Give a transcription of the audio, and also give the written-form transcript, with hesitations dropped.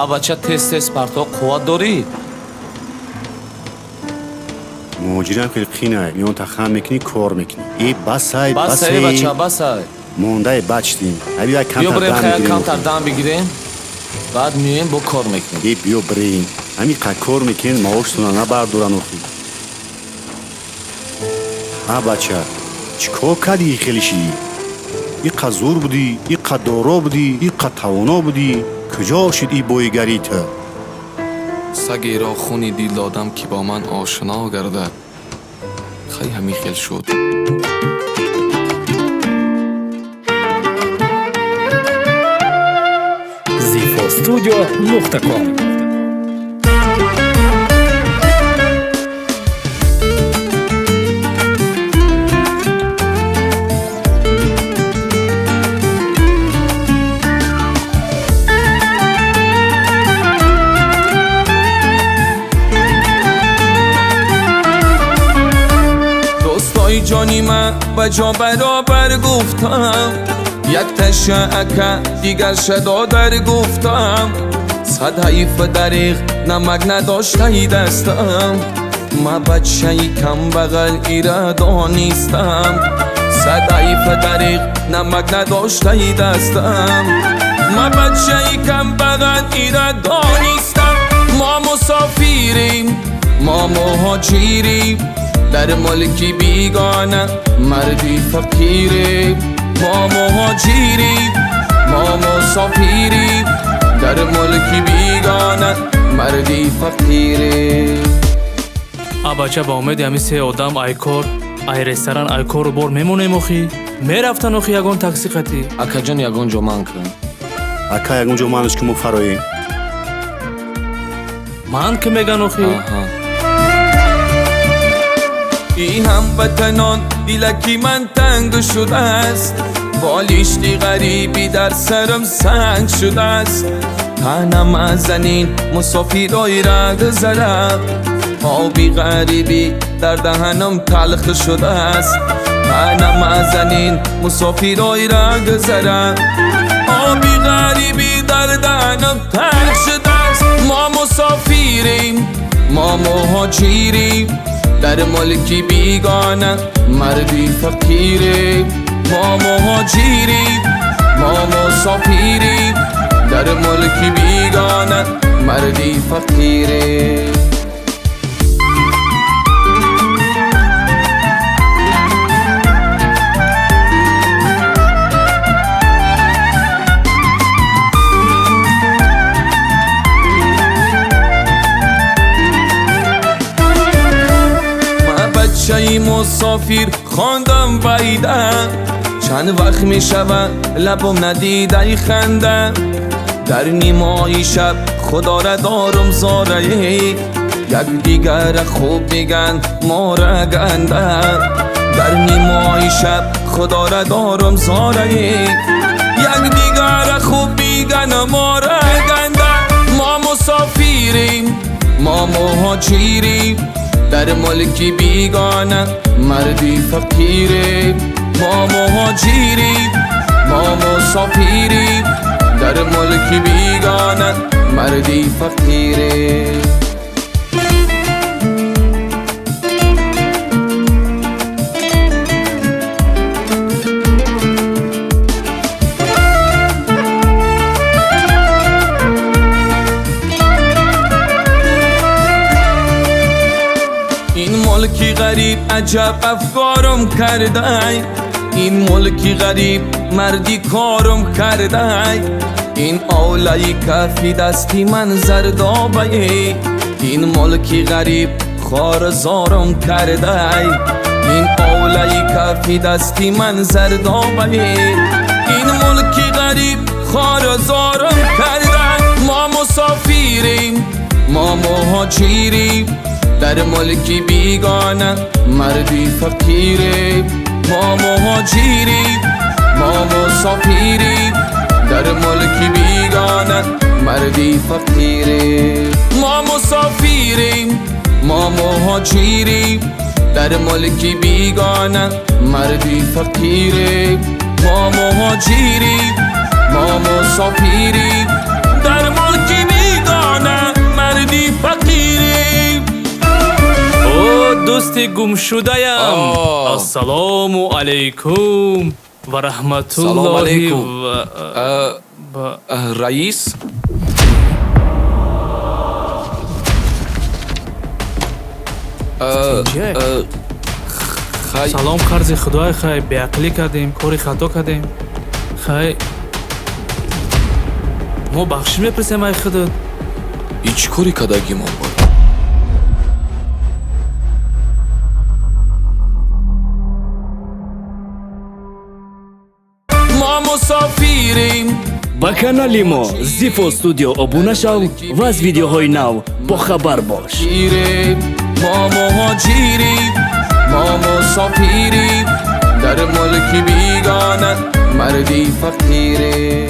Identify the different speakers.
Speaker 1: بچه تست پرتو قوت داری؟
Speaker 2: مهاجرم که خینه میان تخم میکنی کار میکنی ای بسای
Speaker 1: بسای بچه بسای
Speaker 2: مونده بچتیم بیا
Speaker 1: بیا بریم خیلی کمتر دم بگیریم بعد میویم با کار میکنیم
Speaker 2: ای بیا بریم همین کار میکنین معاشتون نبردارن اخی بچه چیکار کردی خیلی شی این زور بودی این دارا بودی این توانا بودی کجا شد این بایگری تو
Speaker 3: سگی را خونی دیل دادم که با من آشنا گردد خیلی همی خیل شد
Speaker 4: zifostudio.com
Speaker 3: دوستای جانی من و جا برابر گفتم یک تشعکه دیگر شدا در گفتم صد حیف دریغ نمک نداشته ای دستم ما بچه ای کم بغل ایره دانیستم صد حیف دریغ نمک نداشته ای دستم ما بچه ای کم بغل ایره دانیستم ما مسافریم ما مهاجریم در ملکی بیگانه مردی فقیریم ما مهاجریم ما مسافریم در ملکی بیگانه مردی فقیریم
Speaker 4: بچه با امید همی سه آدم ای کار ای رستوران ای کار بار میمونیم اخی میرفتن اخی یگان تاکسی خطی
Speaker 1: اکا جان یگان جو من کن
Speaker 2: اکا یگان جو منش که مفراییم
Speaker 4: من که میگن اخی
Speaker 3: ای هموطنان دیلکی من تنگ شده است بالیشتی غریبی در سرم سنگ شده است تنم از زنین مسافرای را گذرم آبی غریبی در دهنم تلخ شده است تنم از زنین مسافرای را گذرم آبی غریبی در دهنم تلخ شده است ما مسافریم ما مهاجریم در ملکی بیگانه مردی فقیریم ما مهاجریم ما مسافریم در ملکی بیگانه مردی فقیریم بچه مسافر خواندم بایدم چند وقت می شود لبم ندیده خنده در نیمای شب خدا را دارم زاره یک دیگر خوب میگن ما را گنده در نیمای شب خدا را دارم زاره یک دیگر خوب میگن ما را گنده ما مسافریم ما مهاجریم در ملکی بیگانه مردی فقیریم ما مهاجریم ما مسافریم در ملکی بیگانه مردی فقیریم این ملکی غریب عجب افکارم کرده این ملکی غریب مردی کارم کرده این اولای کفی دستی من زردابه این ملکی غریب خارزارم کرده این اولای کفی دستی من زردابه این ملکی غریب خارزارم کرده ما مسافریم ما مهاجریم در ملکی بیگانه مردی فقیریم ما مهاجریم ما مسافریم در ملکی بیگانه مردی فقیریم ما مسافریم ما مهاجریم در ملکی بیگانه مردی فقیریم ما مهاجریم ما مسافریم در ملکی بیگانه
Speaker 4: дӯсти гумшудаям.
Speaker 3: آه.
Speaker 4: ассалому алайкум ва
Speaker 3: سلام
Speaker 4: раҳматуллоҳи
Speaker 3: علیکم.
Speaker 4: ва
Speaker 3: رئیس
Speaker 4: Инҷа?
Speaker 3: خی
Speaker 4: салом қарзи худои хай беақлӣ кардем, кори хато кардем. Хай мо бахшиш мепурсем ай худод.
Speaker 3: هیچ کاری کدگی ما بود ما مسافریم
Speaker 5: ба канали мо Zifo Studio обуна шав ва аз видеоҳои нав бохабар бош.
Speaker 3: گیریم ما مهاجریم ما مسافریم در ملک بیگانه مردی فقیریم